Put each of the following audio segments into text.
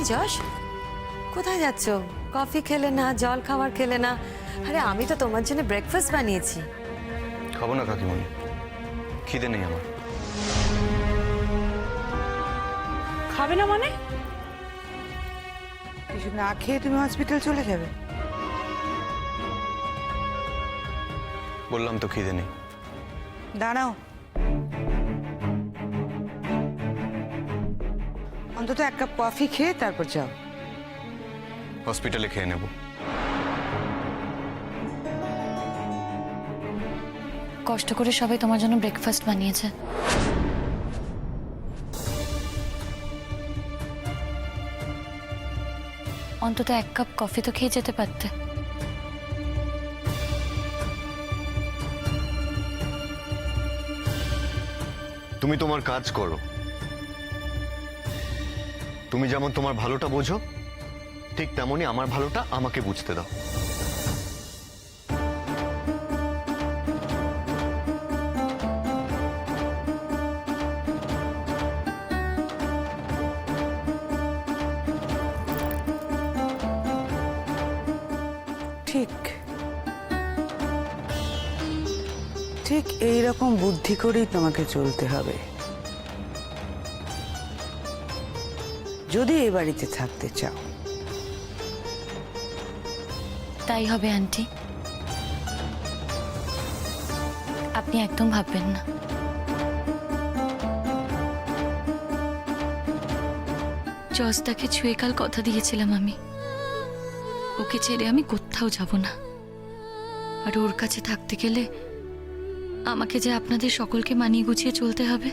কি যশ, কোথায় যাচ্ছ? কফি খেলে না, জল খাবার খেলে না? আরে আমি তো তোমার জন্য ব্রেকফাস্ট বানিয়েছি। খাবো না কাকিমণি, খিদে নেই আমার। খাবে না মানে? কিছু না খেয়ে তুমি হসপিটাল চলে যাবে? বললাম তো খিদে নেই। দাঁড়াও, অন্তত এক কাপ কফি খেয়ে তারপর যাও। হসপিটালে খেয়ে নেব। কষ্ট করে সবাই তোমার জন্য ব্রেকফাস্ট বানিয়েছে। অন্তত এক কাপ কফি তো খেয়ে যেতে পারতে। তুমি তোমার কাজ করো। তুমি যেমন তোমার ভালোটা বোঝো, ঠিক তেমনি আমার ভালোটা আমাকে বুঝতে দাও। ঠিক ঠিক এইরকম বুদ্ধি করেই তোমাকে চলতে হবে যদি এই বাড়িতে থাকতে চাও। তাই হবে আন্টি, আপনি একদম ভাববেন না। জজদাকে ছুঁয়ে কাল কথা দিয়েছিলাম আমি, ওকে ছেড়ে আমি কোথাও যাব না। আর ওর কাছে থাকতে গেলে আমাকে যে আপনাদের সকলকে মানিয়ে গুছিয়ে চলতে হবে,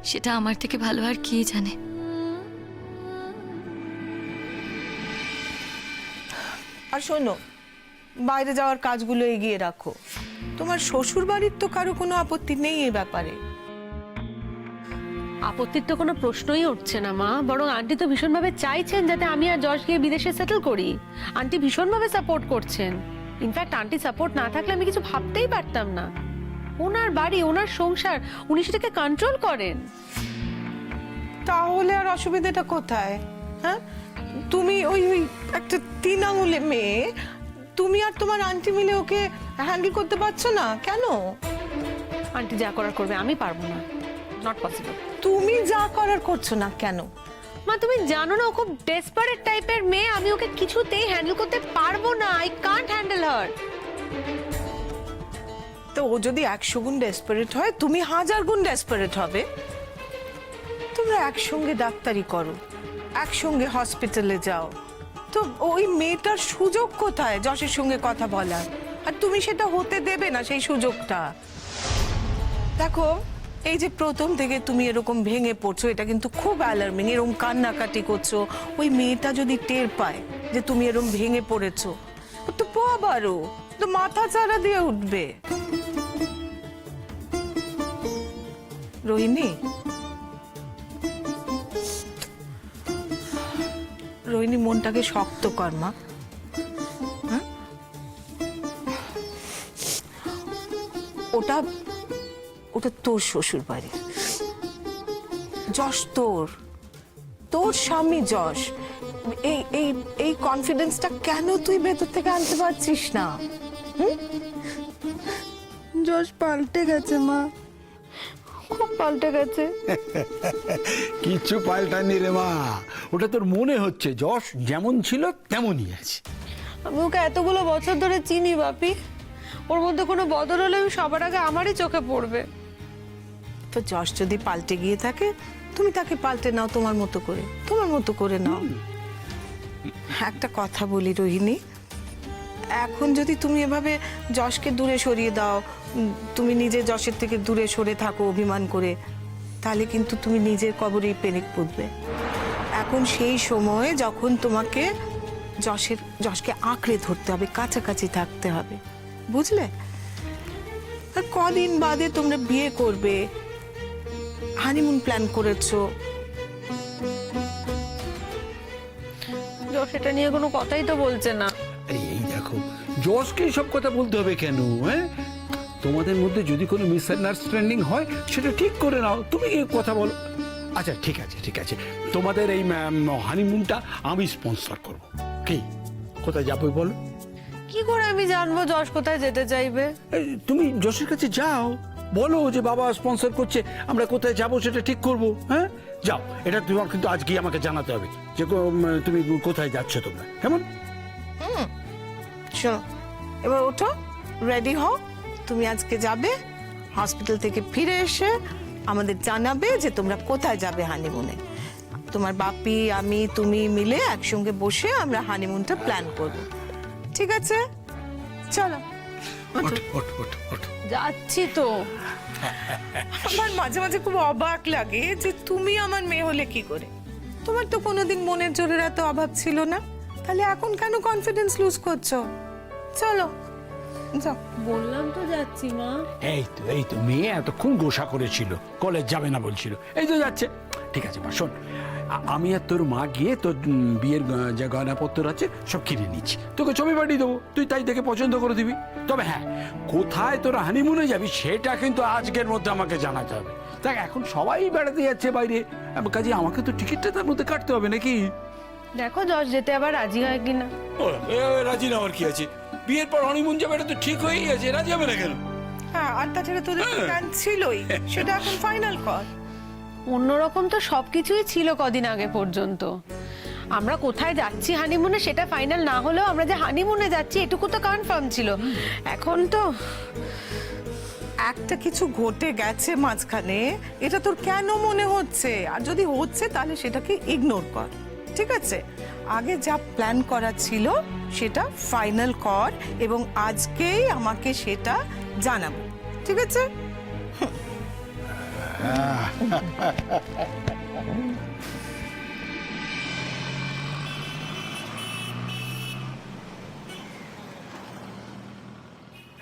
সেটা আমার থেকে ভালো আর কে জানে। আর শোনো, বাইরে যাওয়ার কাজগুলো এগিয়ে রাখো। তোমার শ্বশুর বাড়ির তো কারো কোনো আপত্তি নেই এই ব্যাপারে। আপত্তির তো কোনো প্রশ্নই উঠছে না মা, বরং আন্টি তো ভীষণভাবে চাইছেন যাতে আমি আর যশ গিয়ে বিদেশে সেটেল করি। আন্টি ভীষণভাবে সাপোর্ট করছেন। ইনফ্যাক্ট আন্টি সাপোর্ট না থাকলে আমি কিছু ভাবতেই পারতাম না। ওনার বাড়ি, ওনার সংসার, উনি সেটাকে কন্ট্রোল করেন। তাহলে আর অসুবিধাটা কোথায়? হ্যাঁ, তুমি ওই ওই একটা 3 আঙুলে মেয়ে, তুমি আর তোমার আন্টি মিলে ওকে হ্যান্ডেল করতে পারছো না কেন? আন্টি যা করার করবে, আমি পারবো না, নট পসিবল। তুমি যা করার করছো না কেন? মা তুমি জানো না ও খুব ডেসপারেট টাইপের মেয়ে, আমি ওকে কিছুতেই হ্যান্ডেল করতে পারবো না। আই কান্ট হ্যান্ডেল হার। তো ও যদি 100 গুণ ডেসপারেট হয়, তুমি 1000 গুণ ডেসপারেট হবে। তোমরা একসঙ্গে ডাক্তারি করো, একসঙ্গে হসপিটালে যাও। তো ওই মেয়েটার সুযোগ কোথায় যশের সঙ্গে কথা বলার? আর তুমি সেটা হতে দেবে না, সেই সুযোগটা। দেখো, এই যে প্রথম থেকে তুমি এরকম ভেঙে পড়ছো, এটা কিন্তু খুব অ্যালার্মিং। এরকম কান্নাকাটি করছো, ওই মেয়েটা যদি টের পায় যে তুমি এরকম ভেঙে পড়েছো, ও তো আবারও তো মাথা চারা দিয়ে উঠবে। রোহিণী, রোহিণী, মনটাকে শক্ত কর মা। হ্যাঁ, ওটা ওটা তোর শ্বশুর বাড়ি, যশ তোর, তোর স্বামী যশ। এই এই এই কনফিডেন্সটা কেন তুই ভেতর থেকে আনতে পারছিস না? যশ পাল্টে গেছে মা, খুব পাল্টে গেছে। কিচ্ছু পাল্টায়নি রে মা, ওটা তোর মনে হচ্ছে। যশ যেমন ছিল তেমনই আছে। আমি ওকে এতগুলো বছর ধরে চিনি বাপি, ওর মধ্যে কোনো বদল হলে আমি সবার আগে আমারই চোখে পড়বে। তো যশ যদি পাল্টে গিয়ে থাকে, তুমি তাকে পাল্টে নাও, তোমার মতো করে, তোমার মতো করে নাও। একটা কথা বলি রোহিণী, এখন যদি তুমি এভাবে যশকে দূরে সরিয়ে দাও, তুমি নিজে যশের থেকে দূরে সরে থাকো অভিমান করে, তাহলে কিন্তু তুমি নিজের কবরেই পেরেক পুঁতবে। এখন সেই সময় যখন তোমাকে যশকে আঁকড়ে ধরতে হবে, কাছাকাছি থাকতে হবে, বুঝলে? আর কদিন বাদে তোমরা বিয়ে করবে, হানিমুন প্ল্যান করেছো। যশ এটা নিয়ে কোনো কথাই তো বলছে না। এই দেখো, যশকে সব কথা বলতে হবে কেন? হ্যাঁ, তোমাদের মধ্যে যদি কোনো মিসআন্ডারস্ট্যান্ডিং হয় সেটা ঠিক করে নাও, তুমি এই কথা বলো। আচ্ছা ঠিক আছে তোমাদের এই হানিমুনটা আমি স্পন্সর করব কি কোথায় যাবো বলো? কি করে আমি জানবো যশ কোথায় যেতে চাইবে? এই, তুমি যশের কাছে যাও, বলো যে বাবা স্পন্সর করছে, আমরা কোথায় যাব সেটা ঠিক করব। হ্যাঁ যাও, এটা তোমার কিন্তু আজকে আমাকে জানাতে হবে যে তুমি কোথায় যাচ্ছ তোমরা, কেমন? শোনো, এবার ওঠো, রেডি হও। তুমি আজকে যাবে, হসপিটাল থেকে ফিরে এসে আমাদের জানাবে যে তোমরা কোথায় যাবে হানিমুনে। তোমার বাপি, আমি, তুমি মিলে একসঙ্গে বসে আমরা হানিমুনটা প্ল্যান করব, ঠিক আছে? চলো। ওঠ। যাচ্ছি তো। আমার মাঝে মাঝে খুব অবাক লাগে যে তুমি আমার মেয়ে হলে কি করে। তোমার তো কোনোদিন মনের জোরের এত অভাব ছিল না, তাহলে এখন কেন কনফিডেন্স লুজ করছো? চলো যাও। বললাম তো যাচ্ছি মা। এই তো মেয়ে এতক্ষণ গোসা করেছিল, কলেজ যাবে না বলছিল, এই তো যাচ্ছে। ঠিক আছে মা, শোন, আমি আর তোর মা গিয়ে তোর বিয়ের যে গয়নাপত্র আছে সব কিনে নিচ্ছি, তোকে ছবি পাঠিয়ে দেবো, তুই তাই দেখে পছন্দ করে দিবি। তবে হ্যাঁ, কোথায় তোরা হানিমুনে যাবি সেটা কিন্তু আজকের মধ্যে আমাকে জানাতে হবে। দেখ এখন সবাই বেড়াতে যাচ্ছে বাইরে, কাজে আমাকে তো টিকিটটা তার মধ্যে কাটতে হবে নাকি? দেখো যশ যেতে আবার রাজি হয় কিনা। রাজি না আর কি আছে, বিয়ের পর হানিমুন যাবে, এটা তো ঠিক হয়েই আছে, রাজি হবে না কেন? হ্যাঁ, আর তাছাড়া তোদের প্ল্যান ছিলই, সেটা এখন ফাইনাল কর। অন্যরকম তো সবকিছুই ছিল কদিন আগে পর্যন্ত। আমরা কোথায় যাচ্ছি হানিমুনে সেটা ফাইনাল না হলেও আমরা যে হানিমুনে যাচ্ছি এটুকু তো কনফার্ম ছিল। এখন তো একটা কিছু ঘটে গেছে মাঝখানে, এটা তোর কেন মনে হচ্ছে? আর যদি হচ্ছে তাহলে সেটাকে ইগনোর কর, ঠিক আছে? আগে যা প্ল্যান করা ছিল সেটা ফাইনাল কর এবং আজকেই আমাকে সেটা জানাবো, ঠিক আছে?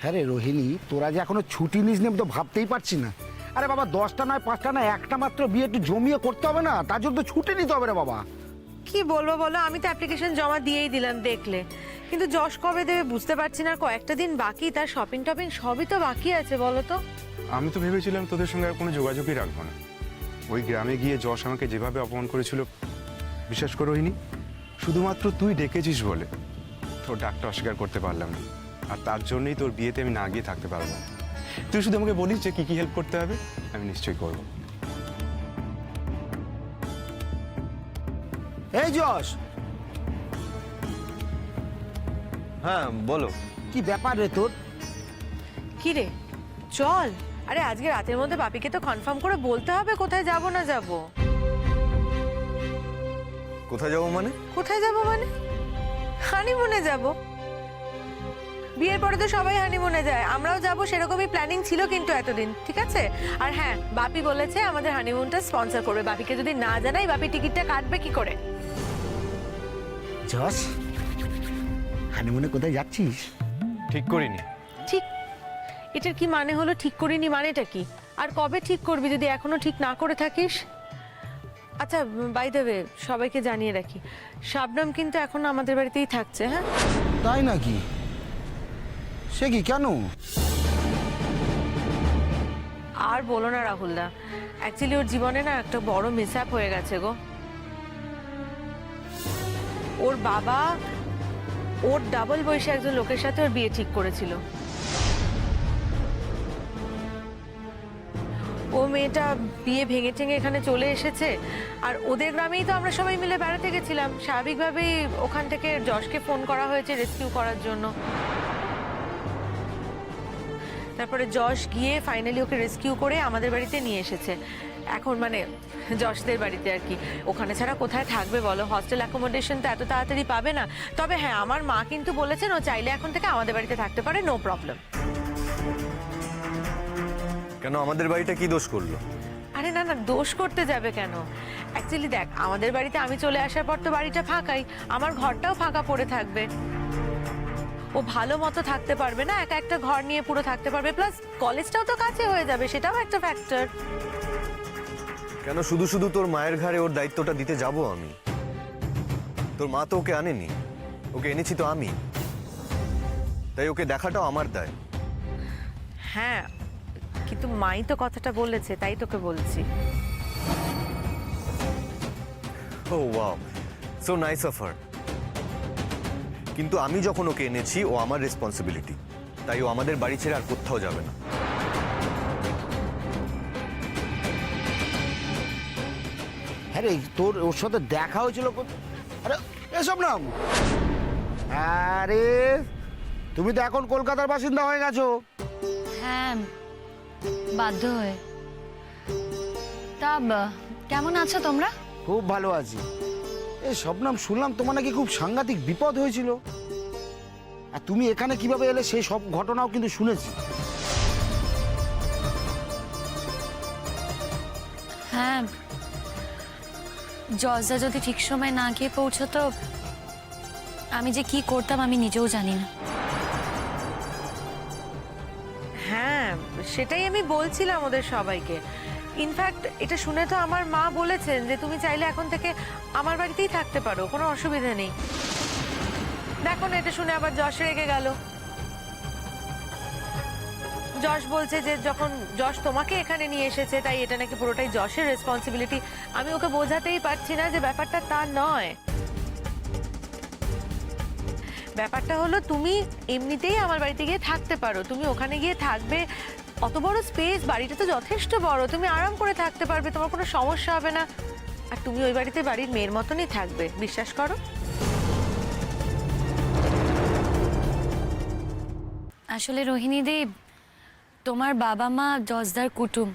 হ্যাঁ রে রোহিণী, তোরা যে এখনো ছুটি নিস নি আমি তো ভাবতেই পারছি না। আরে বাবা, 10টা নয় 5টা নয়, একটা মাত্র বিয়ে একটু জমিয়ে করতে হবে না? তার জন্য তো ছুটি নিতে হবে রে বাবা। কি বলবো বলো, আমি তো অ্যাপ্লিকেশন জমা দিয়েই দিলাম দেখলে, কিন্তু যশ কবে দেবে বুঝতে পারছি না। আর কয়েকটা দিন বাকি, তার শপিং টপিং সবই তো বাকি আছে, বলো তো। আমি তো ভেবেছিলাম তোদের সঙ্গে আর কোনো যোগাযোগই রাখবো না। ওই গ্রামে গিয়ে যশ আমাকে যেভাবে অপমান করেছিল, বিশ্বাস করো রোহিণী, শুধুমাত্র তুই ডেকেছিস বলে তোর ডাকটা অস্বীকার করতে পারলাম না। আর তার জন্যই তোর বিয়েতে আমি না গিয়ে থাকতে পারবো না। তুই শুধু আমাকে বলিস যে কি কি হেল্প করতে হবে, আমি নিশ্চয়ই করবো। এই যশ, হ্যাঁ বলো। কি ব্যাপার রে তোর? কি রে, চল। আরে আজকে রাতের মধ্যে বাপিকে তো কনফার্ম করে বলতে হবে কোথায় যাব না যাব। কোথায় যাবো মানে? কোথায় যাব মানে হানিমুনে যাব। বিয়ের পরে তো সবাই হানিমুনে যায়, আমরাও যাব, সেরকমই প্ল্যানিং ছিল কিন্তু এতদিন, ঠিক আছে? আর হ্যাঁ, বাপি বলেছে আমাদের হানিমুনটা স্পন্সর করবে। বাপিকে যদি না জানাই, বাপি টিকিটটা কাটবে কি করে? যশ, হানিমুনে কোথায় যাচ্ছিস? ঠিক করিনি। ঠিক, এটার কি মানে হলো ঠিক করিনি মানেটা কি? আর কবে ঠিক করবি যদি এখনো ঠিক না করে থাকিস? আচ্ছা, বাই দ্য ওয়ে, সবাইকে জানিয়ে রাখি, শাবনাম কিন্তু এখন আমাদের বাড়িতেই থাকছে। হ্যাঁ, তাই নাকি? সে কি, কেন? আর বলো না রাহুলদা, অ্যাকচুয়ালি ওর জীবনে না একটা বড় মিসঅ্যাপ হয়ে গেছে গো। ওর বাবা ওর ডাবল বয়সী একজন লোকের সাথে ওর বিয়ে ঠিক করেছিল। ও মেয়েটা বিয়ে ভেঙে টেঙে এখানে চলে এসেছে। আর ওদের গ্রামেই তো আমরা সবাই মিলে বেড়াতে গেছিলাম, স্বাভাবিকভাবেই ওখান থেকে যশকে ফোন করা হয়েছে রেস্কিউ করার জন্য। তারপরে যশ গিয়ে ফাইনালি ওকে রেস্কিউ করে আমাদের বাড়িতে নিয়ে এসেছে। এখন মানে যশদের বাড়িতে আর কি। ওখানে ছাড়া কোথায় থাকবে বলো? হস্টেল অ্যাকোমোডেশন তো এত তাড়াতাড়ি পাবে না। তবে হ্যাঁ, আমার মা কিন্তু বলেছেন ও চাইলে এখন থেকে আমাদের বাড়িতে থাকতে পারে, নো প্রবলেম। কেন, আমাদের বাড়িটা কি দোষ করলো? আরে না না, দোষ করতে যাবে কেন? অ্যাকচুয়ালি দেখ, আমাদের বাড়িতে আমি চলে আসার পর তো বাড়িটা ফাঁকাই, আমার ঘরটাও ফাঁকা পড়ে থাকবে। ও ভালো মতো থাকতে পারবে না, একা একটা ঘর নিয়ে পুরো থাকতে পারবে, প্লাস কলেজটাও তো কাছে হয়ে যাবে, সেটাও একটা ফ্যাক্টর। কেন শুধু শুধু তোর মায়ের ঘাড়ে ওর দায়িত্বটা দিতে যাব আমি? তোর মা তো ওকে আনেনি, ওকে এনেছি তো আমি, তাই ওকে দেখাটাও আমার দায়। হ্যাঁ, কিন্তু মাই তো কথাটা বলেছে, তাই তোকে বলছি। Oh wow, so nice of her. কিন্তু আমি যখন ওকে এনেছি ও আমার রেসপন্সিবিলিটি, তাই ও আমাদের বাড়ি ছেড়ে আর কোথাও যাবে না। হ্যাঁ রে, তোর ওর সাথে দেখা হয়েছিল আরে এসব নাম। আরে তুমি তো এখন কলকাতার বাসিন্দা হয়ে গেছো। হ্যাঁ, বাধ্য হয়ে। তা কেমন আছো তোমরা? খুব ভালো আছি। এই শবনম, শুনলাম তোমার নাকি খুব সাংঘাতিক বিপদ হয়েছিল, আর তুমি এখানে কিভাবে এলে সেই সব ঘটনাও কিন্তু শুনেছি। হ্যাঁ, জজদা যদি ঠিক সময় না গিয়ে পৌঁছতো, আমি যে কি করতাম আমি নিজেও জানি না। হ্যাঁ, সেটাই আমি বলছিলাম ওদের সবাইকে। ইনফ্যাক্ট এটা শুনে তো আমার মা বলেছেন যে তুমি চাইলে এখন থেকে আমার বাড়িতেই থাকতে পারো, কোনো অসুবিধা নেই। দেখো না, এটা শুনে আবার যশ রেগে গেল। যশ বলছে যে যখন যশ তোমাকে এখানে নিয়ে এসেছে তাই এটা নাকি পুরোটাই যশের রেসপন্সিবিলিটি। আমি ওকে বোঝাতেই পারছি না যে ব্যাপারটা তা নয়। ব্যাপারটা হলো তুমি এমনিতেই আমার বাড়িতে গিয়ে থাকতে পারো, তুমি ওখানে গিয়ে থাকবে, অত বড় স্পেস, বাড়িটা তো যথেষ্ট বড়, তুমি আরাম করে থাকতে পারবে, তোমার কোনো সমস্যা হবে না। আর তুমি ওই বাড়িতে বাড়ির মেয়ের মতনই থাকবে, বিশ্বাস করো। আসলে রোহিণী দি, তোমার বাবা মা জজদার কুটুম,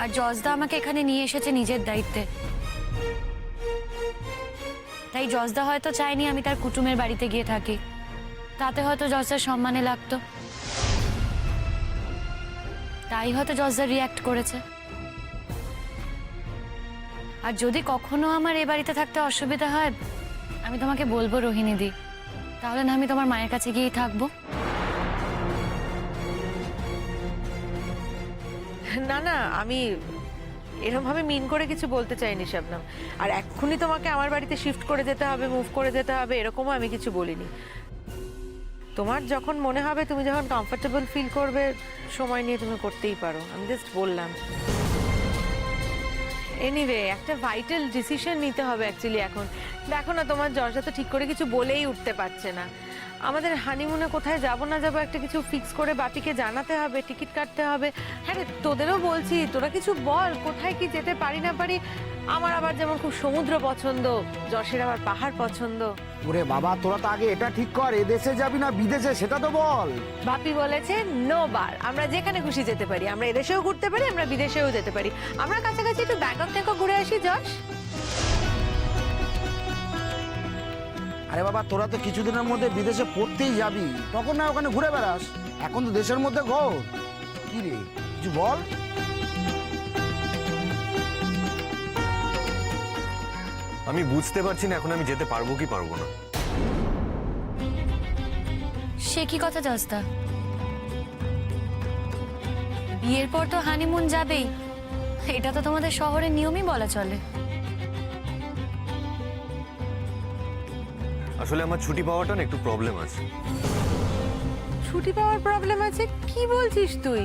আর জজদা আমাকে এখানে নিয়ে এসেছে নিজের দায়িত্বে। তাই জজদা হয়তো চায়নি আমি তার কুটুমের বাড়িতে গিয়ে থাকি, তাতে হয়তো জজদার সম্মানে লাগতো, তাই হয়তো জজদা রিয়্যাক্ট করেছে। আর যদি কখনো আমার এ বাড়িতে থাকতে অসুবিধা হয় আমি তোমাকে বলবো রোহিণী দি, তাহলে না আমি তোমার মায়ের কাছে গিয়েই থাকবো। না না, আমি এরকম ভাবে মিন করে কিছু বলতে চাইনি শবনম। আর এক্ষুনি তোমাকে আমার বাড়িতে শিফট করে যেতে হবে, মুভ করে যেতে হবে, এরকমও আমি কিছু বলিনি। তোমার যখন মনে হবে, তুমি যখন কমফোর্টেবল ফিল করবে, সময় নিয়ে তুমি করতেই পারো, আমি জাস্ট বললাম। এনিওয়ে, একটা ভাইটাল ডিসিশন নিতে হবে অ্যাকচুয়ালি এখন। দেখো না, তোমার জর্জা তো ঠিক করে কিছু বলেই উঠতে পারছে না। আমাদের হানিমুনে কোথায় যাব না যাবো একটা কিছু ফিক্স করে বাপিকে জানাতে হবে, টিকিট কাটতে হবে। হ্যাঁ রে, তোদেরও বলছি, তোরা কিছু বল কোথায় কি যেতে পারি না পারি। আমার আবার যেমন খুব সমুদ্র পছন্দ, যশের আবার পাহাড় পছন্দ। ওরে বাবা, তোরা তো আগে এটা ঠিক কর, এদেশে যাবি না বিদেশে সেটা তো বল। বাপি বলেছে নো বার, আমরা যেখানে খুশি যেতে পারি, আমরা এদেশেও ঘুরতে পারি, আমরা বিদেশেও যেতে পারি। আমরা কাছাকাছি একটু ব্যাংকক ট্যাংকক ঘুরে আসি যশ। আরে বাবা, তোরা তো কিছুদিনের মধ্যে বিদেশে পড়তেই যাবি, তখন না ওখানে ঘুরে বেড়াস। এখন তো দেশের মধ্যে ঘর। কি রে, কিছু বল। আমি বুঝতে পারছি না এখন আমি যেতে পারবো কি পারবো না। সে কি কথা জজদা, বিয়ের পর তো হানিমুন যাবেই, এটা তো তোমাদের শহরের নিয়মই বলা চলে। আসলে আমার ছুটি পাওয়াটা না একটু প্রবলেম আছে। ছুটি পাওয়ার প্রবলেম আছে? কি বলছিস তুই?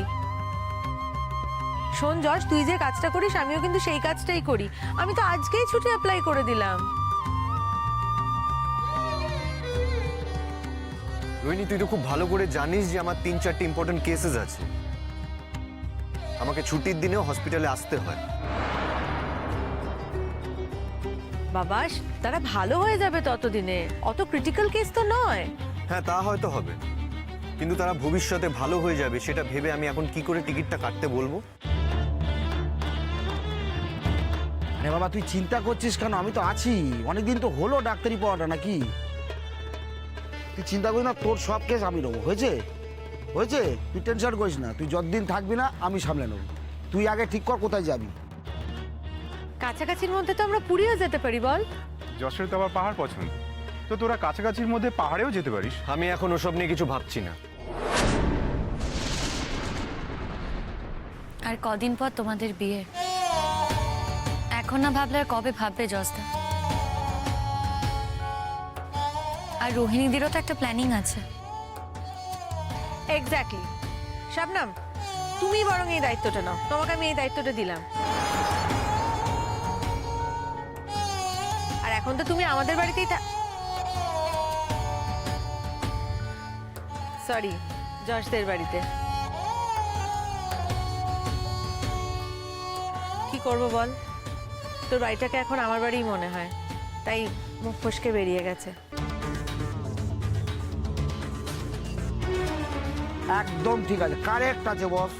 শোন যশ, তুই যে কাজটা করিস আমিও কিন্তু সেই কাজটাই করি। আমি তো আজকেই ছুটি অ্যাপ্লাই করে দিলাম। রোহিণী, তুই তো খুব ভালো করে জানিস যে আমার 3-4টি ইম্পর্টেন্ট কেসেস আছে, আমাকে ছুটির দিনেও হসপিটালে আসতে হয়। বাবা, তারা ভালো হয়ে যাবে ততদিনে, অত ক্রিটিক্যাল কেস তো নয়। হ্যাঁ, তা হয়তো হবে, কিন্তু তারা ভবিষ্যতে ভালো হয়ে যাবে সেটা ভেবে আমি এখন কি করে টিকিটটা কাটতে বলবো? আরে বাবা, তুই চিন্তা করছিস কেন? আমি তো আছি, অনেকদিন তো হলো ডাক্তারি পড়াটা নাকি। তুই চিন্তা করিস না, তোর সব কেস আমি নেবো। হয়েছে হয়েছে, তুই টেনশন করিস না। তুই যতদিন থাকবি না আমি সামলে নেবো। তুই আগে ঠিক কর কোথায় যাবি। কাছাকাছির মধ্যে তো আমরা পুরীও যেতে পারি, বল। যশোরে তো আবার পাহাড় পছন্দ, তো তোরা কাছাকাছির মধ্যে পাহাড়েও যেতে পারিস। আমি এখন ওসব নিয়ে কিছু ভাবছি না। আর কদিন পর তোমাদের বিয়ে, এখন না ভাবলে আর কবে ভাববে জজদা? আর রোহিণীদেরও তো একটা প্ল্যানিং আছে। এক্স্যাক্টলি। শবনম, তুমি বরং এই দায়িত্বটা নাও, তোমাকে আমি এই দায়িত্বটা দিলাম। এখন তো তুমি আমাদের বাড়িতেই সরি, যশদের বাড়িতে। কি করব বল, তোর বাড়িটাকে এখন আমার বাড়িই মনে হয়, তাই মুখ ফসকে বেরিয়ে গেছে। একদম ঠিক আছে, কারেক্ট আছে বস।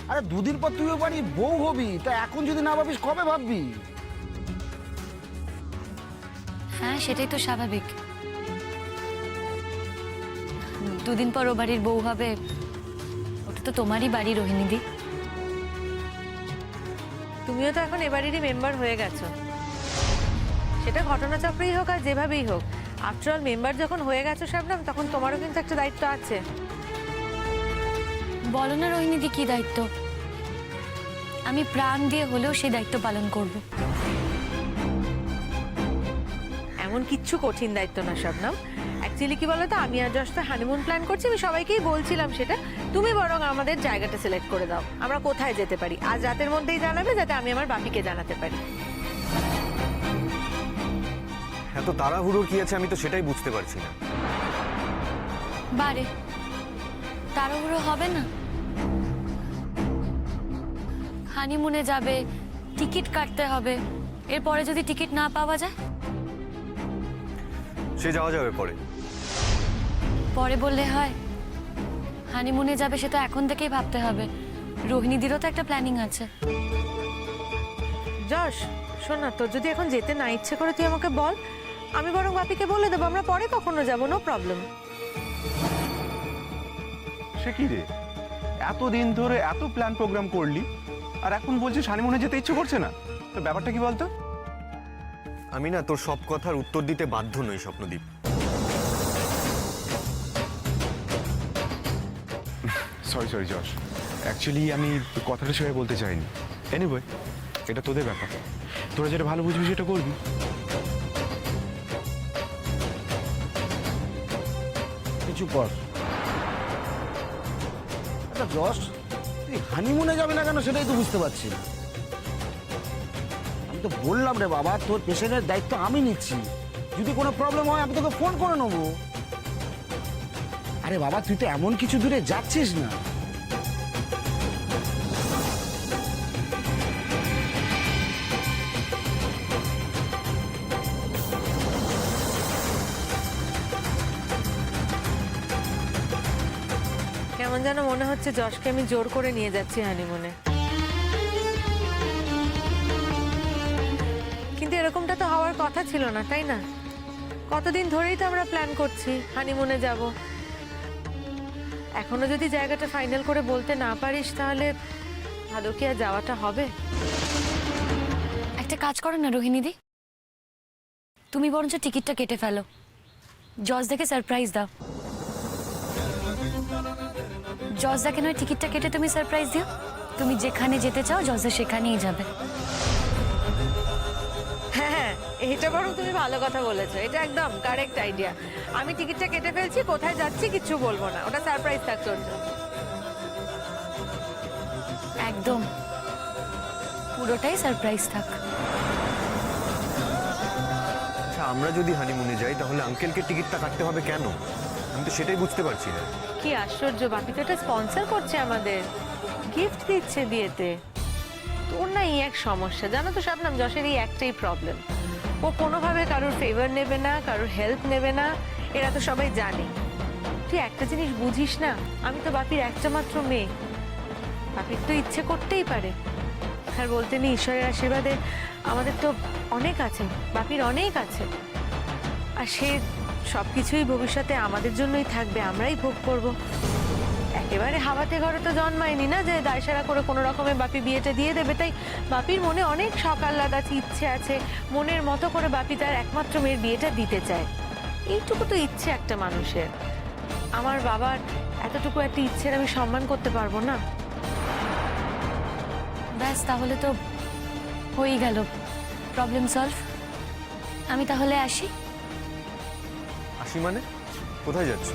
আরে দুদিন পর তুই ওই বাড়ির বউ হবি, তা এখন যদি না ভাবিস কবে ভাববি? হ্যাঁ, সেটাই তো স্বাভাবিক। দুদিন পর ও বাড়ির বউ হবে, ওটা তো তোমারই বাড়ি রোহিণীদি। তুমিও তো এখন এ বাড়িরই মেম্বার হয়ে গেছো, সেটা ঘটনাচক্রেই হোক আর যেভাবেই হোক। আফটার অল মেম্বার যখন হয়ে গেছো শবনম, তখন তোমারও কিন্তু একটা দায়িত্ব আছে। বলো না রোহিণীদি, কি দায়িত্ব? আমি প্রাণ দিয়ে হলেও সেই দায়িত্ব পালন করব। এমন কিচ্ছু কঠিন দায়িত্ব না শবনম। অ্যাকচুয়ালি কি বলতো, আমি আর যশ তো হানিমুন প্ল্যান করছি, আমি সবাইকেই বলছিলাম সেটা। তুমি বরং আমাদের জায়গাটা সিলেক্ট করে দাও, আমরা কোথায় যেতে পারি। আজ রাতের মধ্যেই জানাবে, যাতে আমি আমার বাপিকে জানাতে পারি। এত তাড়াহুড়োর কি আছে, আমি তো সেটাই বুঝতে পারছি না। বারে তাড়াহুড়ো হবে না। হানিমুনে যাবে, টিকিট কাটতে হবে, এরপরে যদি টিকিট না পাওয়া যায়? সে যাওয়া যাবে পরে। পরে বললে হয়? হানিমুনে যাবে সেটা এখন থেকেই ভাবতে হবে। রোহিণীদিরও তো একটা প্ল্যানিং আছে। যশ শোন না, তোর যদি এখন যেতে না ইচ্ছে করে তুই আমাকে বল, আমি বরং বাপিকে বলে দেবো আমরা পরে কখনো যাবো, নো প্রবলেম। সে কি রে, এতদিন ধরে এত প্ল্যান প্রোগ্রাম করলি, আর এখন বলছিস হানিমুনে যেতে ইচ্ছে করছে না? তো ব্যাপারটা কি বলতো? আমি না তোর সব কথার উত্তর দিতে বাধ্য নই স্বপ্নদীপ। সরি সরি যশ, অ্যাকচুয়ালি আমি কথাটা সেভাবে বলতে চাইনি। এনিওয়ে, এটা তোদের ব্যাপার, তোরা যেটা ভালো বুঝবি সেটা করবি। কিছু কর। আচ্ছা যশ, তুই হানিমুনে যাবে না কেন সেটাই তো বুঝতে পারছি না। আমি তো বললাম রে বাবা, তোর পেশেন্টের দায়িত্ব আমি নিচ্ছি, যদি কোনো প্রবলেম হয় আমি তোকে ফোন করে নেবো। আরে বাবা, তুই তো এমন কিছু দূরে যাচ্ছিস না। কেমন যেন মনে হচ্ছে যশকে আমি জোর করে নিয়ে যাচ্ছি হানিমুনে। কিন্তু এরকমটা তো হওয়ার কথা ছিল না, তাই না? কতদিন ধরেই তো আমরা প্ল্যান করছি হানিমুনে যাব। এখনো যদি জায়গাটা ফাইনাল করে বলতে না পারিস, তাহলে ভালো কি আর যাওয়াটা হবে? একটা কাজ করো না রোহিণীদি, তুমি বরঞ্চ টিকিটটা কেটে ফেলো, জজ দেখে সারপ্রাইজ দাও। জজ দেখে নয়, টিকিটটা কেটে তুমি সারপ্রাইজ দিও। তুমি যেখানে যেতে চাও জজে সেখানেই যাবে। হ্যাঁ, এটা বরং তুমি ভালো কথা বলেছো, এটা একদম কারেক্ট আইডিয়া। আমি টিকিটটা কেটে ফেলছি, কোথায় যাচ্ছি কিচ্ছু বলবো না, ওটা সারপ্রাইজ থাক তোর জন্য। একদম, পুরোটাই সারপ্রাইজ থাক। আচ্ছা, আমরা যদি হানিমুনে যাই তাহলে আঙ্কেলকে টিকিটটা কাটতে হবে কেন? আমি তো সেটাই বুঝতে পারছি না। কি আশ্চর্য, বাপি তো এটা স্পন্সর করছে, আমাদের গিফট দিচ্ছে বিয়েতে। তোর না এই এক সমস্যা, জানো তো শবনম, যশের এই একটাই প্রবলেম, ও কোনোভাবে কারোর ফেভার নেবে না, কারোর হেল্প নেবে না, এরা তো সবাই জানে। তুই একটা জিনিস বুঝিস না, আমি তো বাপির একটা মাত্র মেয়ে, বাপির তো ইচ্ছে করতেই পারে। আর বলতে নেই, ঈশ্বরের আশীর্বাদে আমাদের তো অনেক আছে, বাপির অনেক আছে, আর সে সবকিছুই ভবিষ্যতে আমাদের জন্যই থাকবে, আমরাই ভোগ করব। একেবারে হাওয়াতে ঘরে তো জন্মায়নি না যে দায়সারা করে কোনো রকমে বাপি বিয়েটা দিয়ে দেবে। তাই বাপির মনে অনেক শখ আহ্লাদ আছে, ইচ্ছে আছে, মনের মতো করে বাপি তার একমাত্র মেয়ের বিয়েটা দিতে চায়। এইটুকু তো ইচ্ছে একটা মানুষের। আমার বাবার এতটুকু একটা ইচ্ছের আমি সম্মান করতে পারবো না? ব্যাস, তাহলে তো হয়েই গেল, প্রবলেম সলভ। আমি তাহলে আসি। আসি মানে? কোথায় যাচ্ছ?